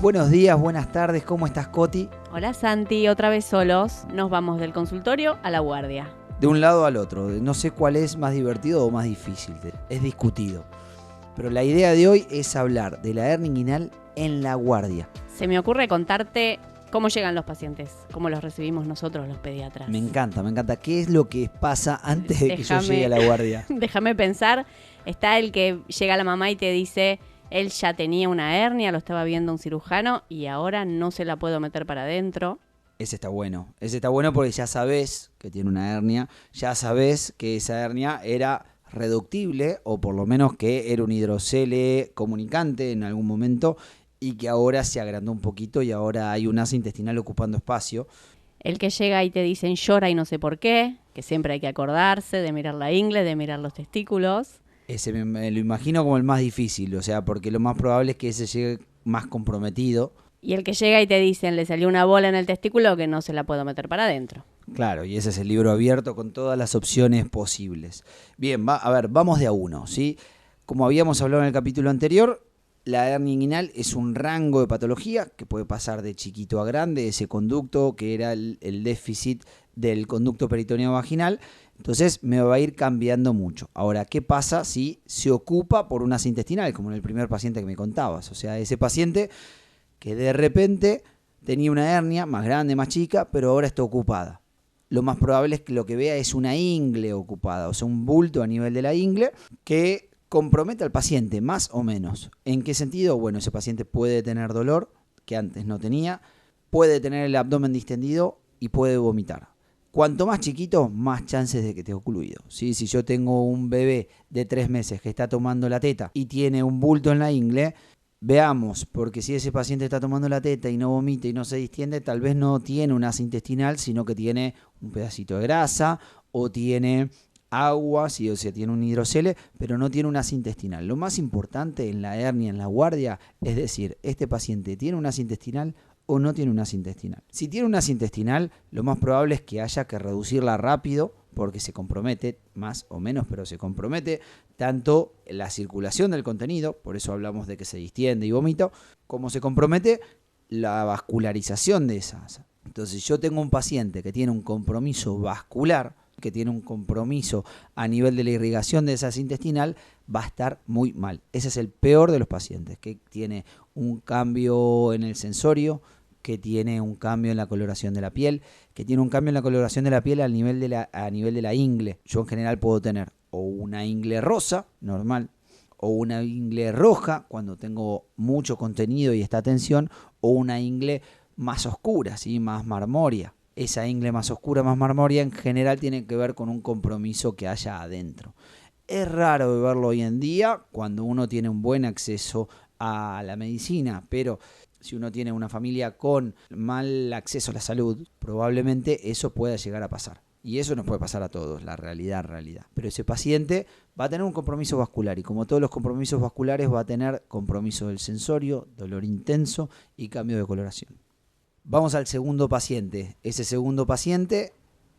Buenos días, buenas tardes, ¿cómo estás, Coti? Hola Santi, otra vez solos, nos vamos del consultorio a la guardia. De un lado al otro, no sé cuál es más divertido o más difícil, es discutido. Pero la idea de hoy es hablar de la hernia inguinal en la guardia. Se me ocurre contarte cómo llegan los pacientes, cómo los recibimos nosotros los pediatras. Me encanta. ¿Qué es lo que pasa antes de que yo llegue a la guardia? Déjame pensar, está el que llega la mamá y te dice, él ya tenía una hernia, lo estaba viendo un cirujano y ahora no se la puedo meter para adentro. Ese está bueno porque ya sabés que tiene una hernia, ya sabés que esa hernia era reductible o por lo menos que era un hidrocele comunicante en algún momento y que ahora se agrandó un poquito y ahora hay un asa intestinal ocupando espacio. El que llega y te dicen llora y no sé por qué, que siempre hay que acordarse de mirar la ingle, de mirar los testículos. Ese me lo imagino como el más difícil, o sea, porque lo más probable es que ese llegue más comprometido. Y el que llega y te dicen, le salió una bola en el testículo que no se la puedo meter para adentro. Claro, y ese es el libro abierto con todas las opciones posibles. Bien, vamos de a uno, ¿sí? Como habíamos hablado en el capítulo anterior, la hernia inguinal es un rango de patología que puede pasar de chiquito a grande, ese conducto que era el déficit del conducto peritoneo vaginal. Entonces me va a ir cambiando mucho. Ahora, ¿qué pasa si se ocupa por un asa intestinal, como en el primer paciente que me contabas? O sea, ese paciente que de repente tenía una hernia más grande, más chica, pero ahora está ocupada. Lo más probable es que lo que vea es una ingle ocupada, o sea, un bulto a nivel de la ingle que compromete al paciente, más o menos. ¿En qué sentido? Bueno, ese paciente puede tener dolor, que antes no tenía, puede tener el abdomen distendido y puede vomitar. Cuanto más chiquito, más chances de que esté ocluido. ¿Sí? Si yo tengo un bebé de 3 meses que está tomando la teta y tiene un bulto en la ingle, veamos, porque si ese paciente está tomando la teta y no vomita y no se distiende, tal vez no tiene un asa intestinal, sino que tiene un pedacito de grasa o tiene agua, sí, o sea, tiene un hidrocele, pero no tiene un asa intestinal. Lo más importante en la hernia, en la guardia, es decir, este paciente tiene un asa intestinal o no tiene un asa intestinal. Si tiene un asa intestinal, lo más probable es que haya que reducirla rápido porque se compromete, más o menos, pero se compromete tanto la circulación del contenido, por eso hablamos de que se distiende y vomita, como se compromete la vascularización de esa asa. Entonces, yo tengo un paciente que tiene un compromiso vascular, que tiene un compromiso a nivel de la irrigación de esa asa intestinal, va a estar muy mal. Ese es el peor de los pacientes, que tiene un cambio en el sensorio, que tiene un cambio en la coloración de la piel, que tiene un cambio en la coloración de la piel a nivel de la ingle. Yo en general puedo tener o una ingle rosa, normal, o una ingle roja, cuando tengo mucho contenido y está tensión, o una ingle más oscura, ¿sí? Más marmórea. Esa ingle más oscura, más marmórea, en general tiene que ver con un compromiso que haya adentro. Es raro verlo hoy en día cuando uno tiene un buen acceso a la medicina, pero si uno tiene una familia con mal acceso a la salud, probablemente eso pueda llegar a pasar. Y eso nos puede pasar a todos, la realidad. Pero ese paciente va a tener un compromiso vascular y como todos los compromisos vasculares va a tener compromiso del sensorio, dolor intenso y cambio de coloración. Vamos al segundo paciente. Ese segundo paciente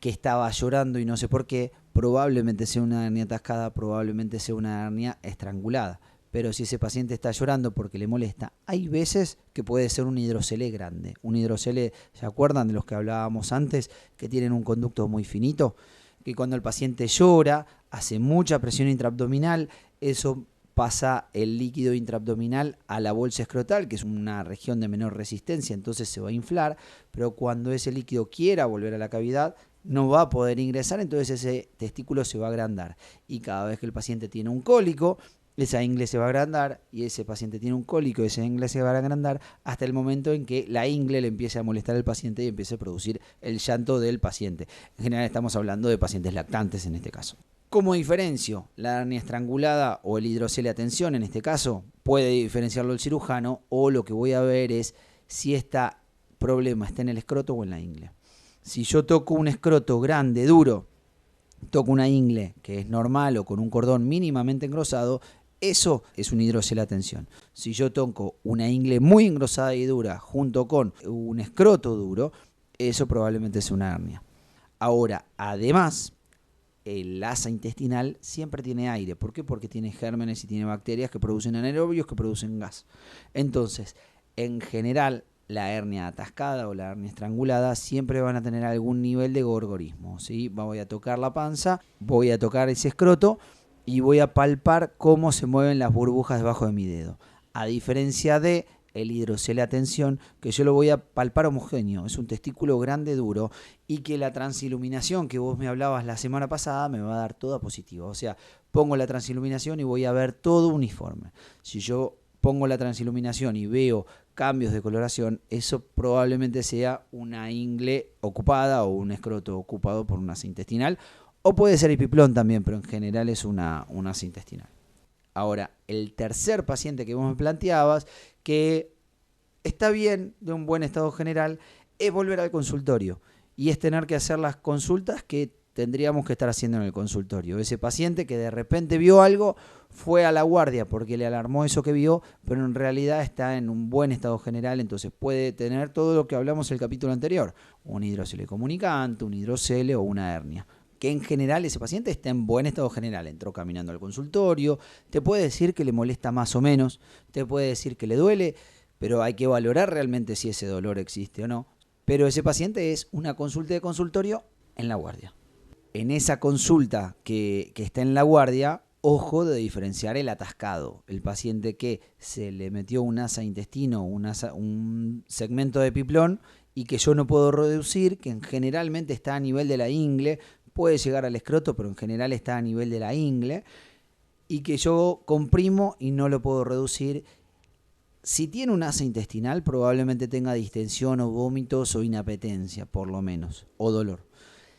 que estaba llorando y no sé por qué, probablemente sea una hernia atascada, probablemente sea una hernia estrangulada. Pero si ese paciente está llorando porque le molesta, hay veces que puede ser un hidrocele grande. Un hidrocele, ¿se acuerdan de los que hablábamos antes? Que tienen un conducto muy finito. Que cuando el paciente llora, hace mucha presión intraabdominal, eso pasa el líquido intraabdominal a la bolsa escrotal, que es una región de menor resistencia, entonces se va a inflar, pero cuando ese líquido quiera volver a la cavidad, no va a poder ingresar, entonces ese testículo se va a agrandar. Y cada vez que el paciente tiene un cólico, esa ingle se va a agrandar y ese paciente tiene un cólico, esa ingle se va a agrandar hasta el momento en que la ingle le empiece a molestar al paciente y empiece a producir el llanto del paciente. En general estamos hablando de pacientes lactantes en este caso. ¿Cómo diferencio la hernia estrangulada o el hidrocele a tensión en este caso? Puede diferenciarlo el cirujano o lo que voy a ver es si este problema está en el escroto o en la ingle. Si yo toco un escroto grande, duro, toco una ingle que es normal o con un cordón mínimamente engrosado, eso es un hidrocele a tensión. Si yo toco una ingle muy engrosada y dura junto con un escroto duro, eso probablemente es una hernia. Ahora, además, el asa intestinal siempre tiene aire. ¿Por qué? Porque tiene gérmenes y tiene bacterias que producen anaerobios, que producen gas. Entonces, En general, la hernia atascada o la hernia estrangulada siempre van a tener algún nivel de gorgorismo, ¿sí? Voy a tocar la panza, voy a tocar ese escroto y voy a palpar cómo se mueven las burbujas debajo de mi dedo. A diferencia de el hidrocele a tensión, que yo lo voy a palpar homogéneo, es un testículo grande, duro, y que la transiluminación que vos me hablabas la semana pasada me va a dar toda positiva. O sea, pongo la transiluminación y voy a ver todo uniforme. Si yo pongo la transiluminación y veo cambios de coloración, eso probablemente sea una ingle ocupada o un escroto ocupado por una asa intestinal, o puede ser epiplón también, pero en general es una asa intestinal. Ahora, el tercer paciente que vos me planteabas, que está bien, de un buen estado general, es volver al consultorio y es tener que hacer las consultas que tendríamos que estar haciendo en el consultorio. Ese paciente que de repente vio algo, fue a la guardia porque le alarmó eso que vio, pero en realidad está en un buen estado general, entonces puede tener todo lo que hablamos en el capítulo anterior, un hidrocele comunicante, un hidrocele o una hernia. Que en general ese paciente está en buen estado general, entró caminando al consultorio, te puede decir que le molesta más o menos, te puede decir que le duele, pero hay que valorar realmente si ese dolor existe o no. Pero ese paciente es una consulta de consultorio en la guardia. En esa consulta que está en la guardia, ojo de diferenciar el atascado, el paciente que se le metió un asa intestino, un segmento de epiplón y que yo no puedo reducir, que generalmente está a nivel de la ingle, puede llegar al escroto, pero en general está a nivel de la ingle, y que yo comprimo y no lo puedo reducir. Si tiene un asa intestinal, probablemente tenga distensión o vómitos o inapetencia, por lo menos, o dolor.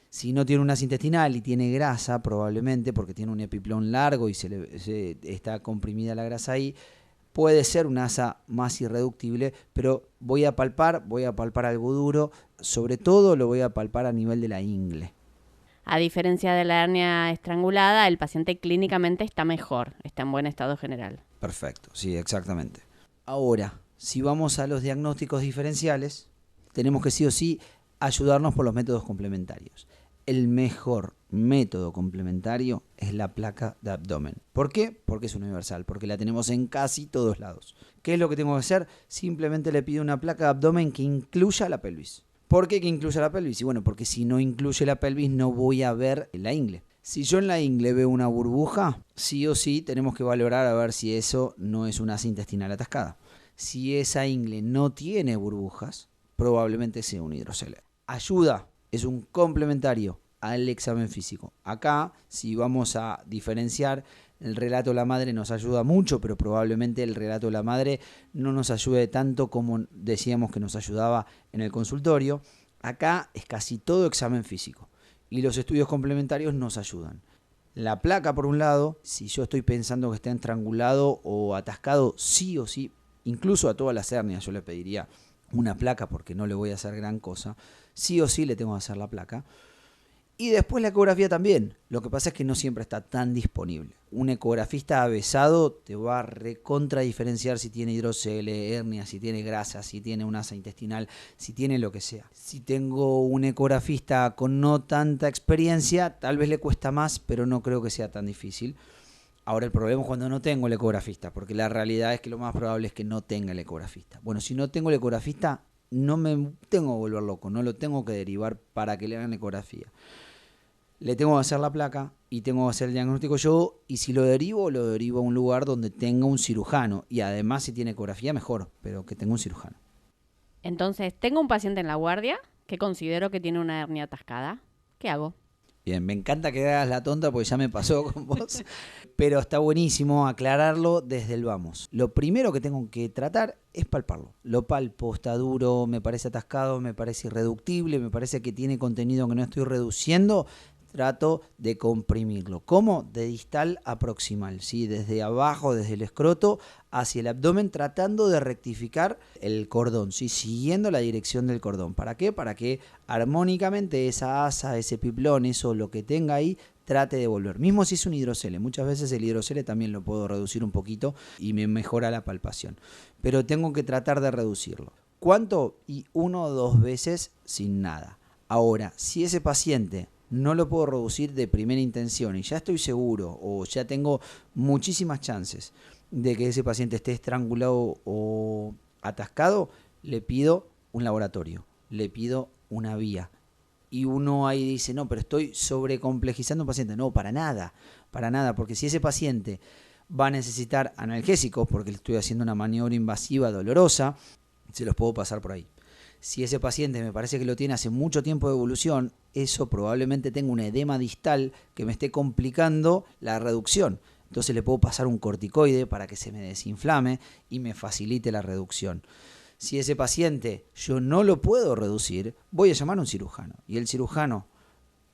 Si no tiene un asa intestinal y tiene grasa, probablemente, porque tiene un epiplón largo y se está comprimida la grasa ahí, puede ser un asa más irreductible, pero voy a palpar algo duro, sobre todo lo voy a palpar a nivel de la ingle. A diferencia de la hernia estrangulada, el paciente clínicamente está mejor, está en buen estado general. Perfecto, sí, exactamente. Ahora, si vamos a los diagnósticos diferenciales, tenemos que sí o sí ayudarnos por los métodos complementarios. El mejor método complementario es la placa de abdomen. ¿Por qué? Porque es universal, porque la tenemos en casi todos lados. ¿Qué es lo que tengo que hacer? Simplemente le pido una placa de abdomen que incluya la pelvis. ¿Por qué que incluya la pelvis? Y bueno, porque si no incluye la pelvis no voy a ver la ingle. Si yo en la ingle veo una burbuja, sí o sí tenemos que valorar a ver si eso no es una asa intestinal atascada. Si esa ingle no tiene burbujas, probablemente sea un hidrocele. Ayuda, es un complementario al examen físico. Acá, si vamos a diferenciar, el relato de la madre nos ayuda mucho, pero probablemente el relato de la madre no nos ayude tanto como decíamos que nos ayudaba en el consultorio. Acá es casi todo examen físico y los estudios complementarios nos ayudan. La placa, por un lado, si yo estoy pensando que está estrangulado o atascado, sí o sí, incluso a todas las hernias yo le pediría una placa porque no le voy a hacer gran cosa, sí o sí le tengo que hacer la placa. Y después la ecografía también. Lo que pasa es que no siempre está tan disponible. Un ecografista avesado te va a recontra diferenciar si tiene hidrocele, hernia, si tiene grasa, si tiene un asa intestinal, si tiene lo que sea. Si tengo un ecografista con no tanta experiencia, tal vez le cuesta más, pero no creo que sea tan difícil. Ahora el problema es cuando no tengo el ecografista, porque la realidad es que lo más probable es que no tenga el ecografista. Bueno, si no tengo el ecografista, no me tengo que volver loco, no lo tengo que derivar para que le hagan ecografía. Le tengo que hacer la placa y tengo que hacer el diagnóstico yo, y si lo derivo a un lugar donde tenga un cirujano, y además si tiene ecografía mejor, pero que tenga un cirujano. Entonces, tengo un paciente en la guardia que considero que tiene una hernia atascada. ¿Qué hago? Bien, me encanta que hagas la tonta porque ya me pasó con vos, pero está buenísimo aclararlo desde el vamos. Lo primero que tengo que tratar es palparlo. Lo palpo, está duro, me parece atascado, me parece irreductible, me parece que tiene contenido que no estoy reduciendo. Trato de comprimirlo. ¿Cómo? De distal a proximal, ¿sí? Desde abajo, desde el escroto hacia el abdomen, tratando de rectificar el cordón, ¿sí? Siguiendo la dirección del cordón. ¿Para qué? Para que armónicamente esa asa, ese piplón, eso lo que tenga ahí, trate de volver. Mismo si es un hidrocele. Muchas veces el hidrocele también lo puedo reducir un poquito y me mejora la palpación. Pero tengo que tratar de reducirlo. ¿Cuánto? Y 1 o 2 veces sin nada. Ahora, si ese paciente no lo puedo reducir de primera intención y ya estoy seguro o ya tengo muchísimas chances de que ese paciente esté estrangulado o atascado, le pido un laboratorio, le pido una vía. Y uno ahí dice, no, pero estoy sobrecomplejizando a un paciente. No, para nada, porque si ese paciente va a necesitar analgésicos, porque le estoy haciendo una maniobra invasiva dolorosa, se los puedo pasar por ahí. Si ese paciente me parece que lo tiene hace mucho tiempo de evolución, eso probablemente tenga un edema distal que me esté complicando la reducción. Entonces le puedo pasar un corticoide para que se me desinflame y me facilite la reducción. Si ese paciente yo no lo puedo reducir, voy a llamar a un cirujano. Y el cirujano,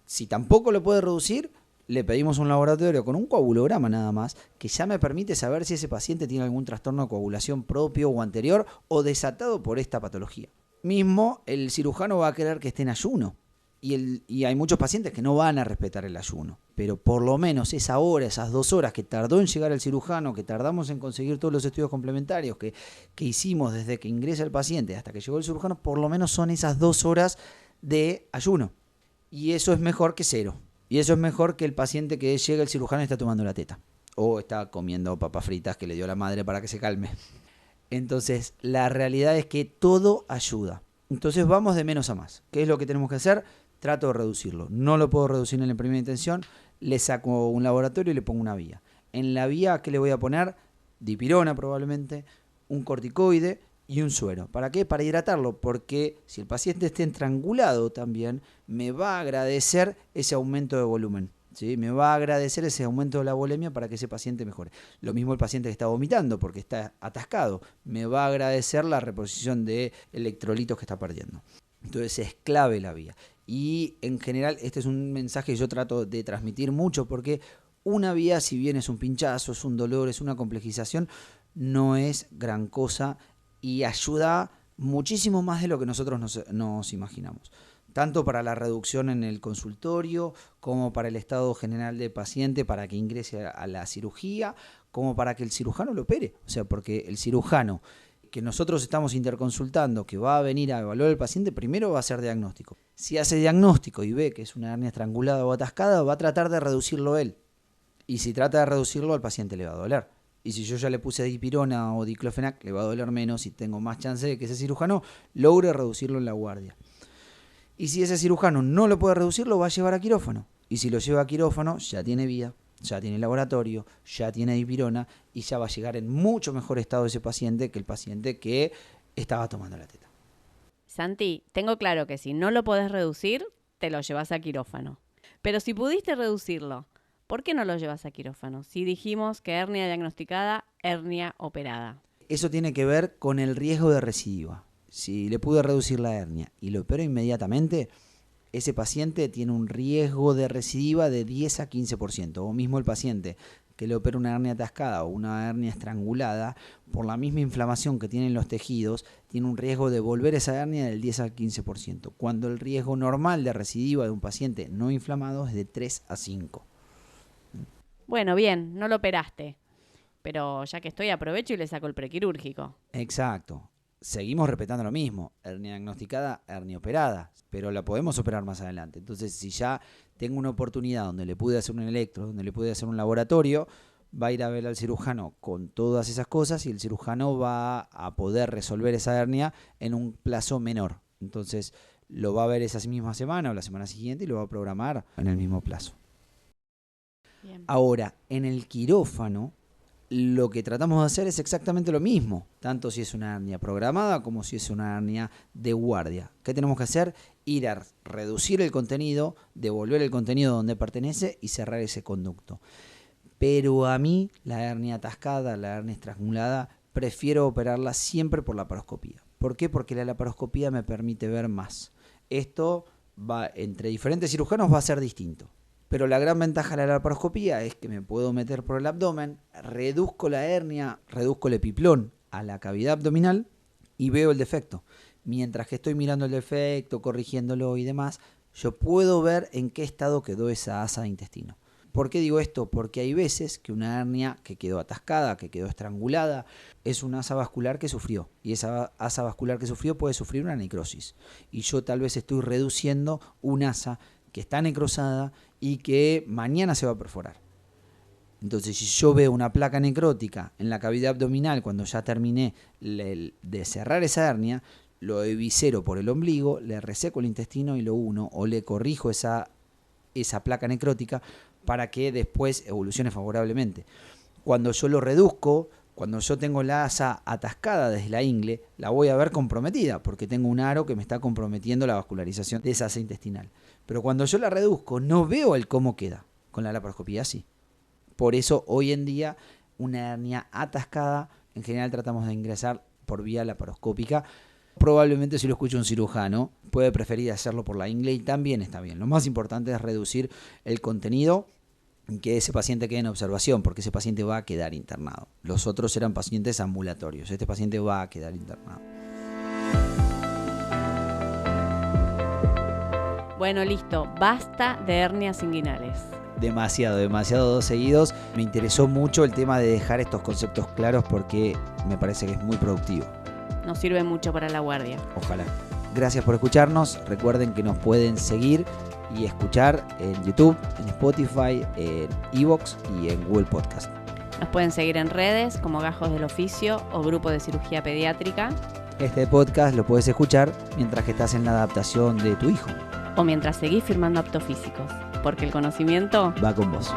si tampoco lo puede reducir, le pedimos un laboratorio con un coagulograma nada más, que ya me permite saber si ese paciente tiene algún trastorno de coagulación propio o anterior o desatado por esta patología. Mismo, el cirujano va a querer que esté en ayuno. Y hay muchos pacientes que no van a respetar el ayuno. Pero por lo menos esa hora, esas 2 horas que tardó en llegar el cirujano, que tardamos en conseguir todos los estudios complementarios que hicimos desde que ingresa el paciente hasta que llegó el cirujano, por lo menos son esas 2 horas de ayuno. Y eso es mejor que 0. Y eso es mejor que el paciente que llega el cirujano y está tomando la teta. O está comiendo papas fritas que le dio la madre para que se calme. Entonces, la realidad es que todo ayuda. Entonces, vamos de menos a más. ¿Qué es lo que tenemos que hacer? Trato de reducirlo. No lo puedo reducir en la primera intención. Le saco un laboratorio y le pongo una vía. En la vía, ¿qué le voy a poner? Dipirona probablemente, un corticoide y un suero. ¿Para qué? Para hidratarlo. Porque si el paciente está estrangulado también, me va a agradecer ese aumento de volumen. ¿Sí? Me va a agradecer ese aumento de la volemia para que ese paciente mejore. Lo mismo el paciente que está vomitando porque está atascado. Me va a agradecer la reposición de electrolitos que está perdiendo. Entonces es clave la vía. Y en general este es un mensaje que yo trato de transmitir mucho porque una vía, si bien es un pinchazo, es un dolor, es una complejización, no es gran cosa y ayuda muchísimo más de lo que nosotros nos imaginamos. Tanto para la reducción en el consultorio, como para el estado general del paciente, para que ingrese a la cirugía, como para que el cirujano lo opere. O sea, porque el cirujano que nosotros estamos interconsultando, que va a venir a evaluar al paciente, primero va a hacer diagnóstico. Si hace diagnóstico y ve que es una hernia estrangulada o atascada, va a tratar de reducirlo él. Y si trata de reducirlo, al paciente le va a doler. Y si yo ya le puse dipirona o diclofenac, le va a doler menos y tengo más chance de que ese cirujano logre reducirlo en la guardia. Y si ese cirujano no lo puede reducir, lo va a llevar a quirófano. Y si lo lleva a quirófano, ya tiene vía, ya tiene laboratorio, ya tiene dipirona y ya va a llegar en mucho mejor estado ese paciente que el paciente que estaba tomando la teta. Santi, tengo claro que si no lo podés reducir, te lo llevas a quirófano. Pero si pudiste reducirlo, ¿por qué no lo llevas a quirófano? Si dijimos que hernia diagnosticada, hernia operada. Eso tiene que ver con el riesgo de recidiva. Si le pude reducir la hernia y lo opero inmediatamente, ese paciente tiene un riesgo de recidiva de 10 a 15%. O mismo el paciente que le opera una hernia atascada o una hernia estrangulada, por la misma inflamación que tienen los tejidos, tiene un riesgo de volver esa hernia del 10 al 15%. Cuando el riesgo normal de recidiva de un paciente no inflamado es de 3 a 5. Bueno, bien, no lo operaste. Pero ya que estoy, aprovecho y le saco el prequirúrgico. Exacto. Seguimos respetando lo mismo, hernia diagnosticada, hernia operada, pero la podemos operar más adelante. Entonces, si ya tengo una oportunidad donde le pude hacer un electro, donde le pude hacer un laboratorio, va a ir a ver al cirujano con todas esas cosas y el cirujano va a poder resolver esa hernia en un plazo menor. Entonces, lo va a ver esa misma semana o la semana siguiente y lo va a programar en el mismo plazo. Bien. Ahora, en el quirófano, lo que tratamos de hacer es exactamente lo mismo, tanto si es una hernia programada como si es una hernia de guardia. ¿Qué tenemos que hacer? Ir a reducir el contenido, devolver el contenido donde pertenece y cerrar ese conducto. Pero a mí, la hernia atascada, la hernia estrangulada, prefiero operarla siempre por laparoscopía. ¿Por qué? Porque la laparoscopía me permite ver más. Esto va entre diferentes cirujanos va a ser distinto. Pero la gran ventaja de la laparoscopía es que me puedo meter por el abdomen, reduzco la hernia, reduzco el epiplón a la cavidad abdominal y veo el defecto. Mientras que estoy mirando el defecto, corrigiéndolo y demás, yo puedo ver en qué estado quedó esa asa de intestino. ¿Por qué digo esto? Porque hay veces que una hernia que quedó atascada, que quedó estrangulada, es una asa vascular que sufrió. Y esa asa vascular que sufrió puede sufrir una necrosis. Y yo tal vez estoy reduciendo un asa que está necrosada y que mañana se va a perforar. Entonces, si yo veo una placa necrótica en la cavidad abdominal cuando ya terminé de cerrar esa hernia, lo eviscero por el ombligo, le reseco el intestino y lo uno o le corrijo esa placa necrótica para que después evolucione favorablemente. Cuando yo lo reduzco, cuando yo tengo la asa atascada desde la ingle, la voy a ver comprometida porque tengo un aro que me está comprometiendo la vascularización de esa asa intestinal. Pero cuando yo la reduzco, no veo el cómo queda. Con la laparoscopía sí. Por eso hoy en día una hernia atascada en general tratamos de ingresar por vía laparoscópica. Probablemente si lo escucha un cirujano puede preferir hacerlo por la ingle y también está bien. Lo más importante es reducir el contenido y que ese paciente quede en observación porque ese paciente va a quedar internado. Los otros eran pacientes ambulatorios. Este paciente va a quedar internado. Bueno, listo. Basta de hernias inguinales. Demasiado 2 seguidos. Me interesó mucho el tema de dejar estos conceptos claros porque me parece que es muy productivo. Nos sirve mucho para la guardia. Ojalá. Gracias por escucharnos. Recuerden que nos pueden seguir y escuchar en YouTube, en Spotify, en iVoox y en Google Podcast. Nos pueden seguir en redes como Gajos del Oficio o Grupo de Cirugía Pediátrica. Este podcast lo puedes escuchar mientras que estás en la adaptación de tu hijo. O mientras seguís firmando aptos físicos, porque el conocimiento va con vos.